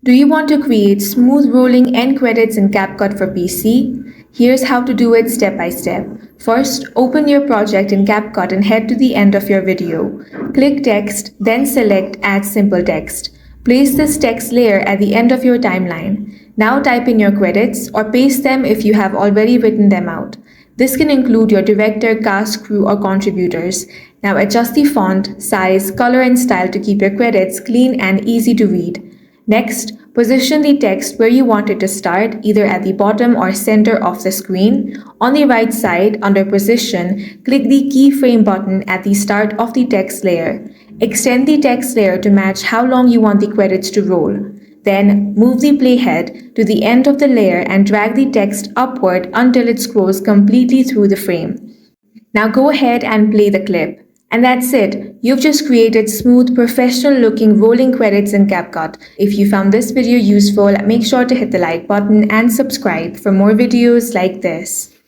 Do you want to create smooth rolling end credits in CapCut for PC? Here's how to do it step by step. First, open your project in CapCut and head to the end of your video. Click Text, then select Add Simple Text. Place this text layer at the end of your timeline. Now type in your credits or paste them if you have already written them out. This can include your director, cast, crew, or contributors. Now adjust the font, size, color, and style to keep your credits clean and easy to read. Next, position the text where you want it to start, either at the bottom or center of the screen. On the right side, under Position, click the keyframe button at the start of the text layer. Extend the text layer to match how long you want the credits to roll. Then, move the playhead to the end of the layer and drag the text upward until it scrolls completely through the frame. Now go ahead and play the clip. And that's it. You've just created smooth, professional-looking rolling credits in CapCut. If you found this video useful, make sure to hit the like button and subscribe for more videos like this.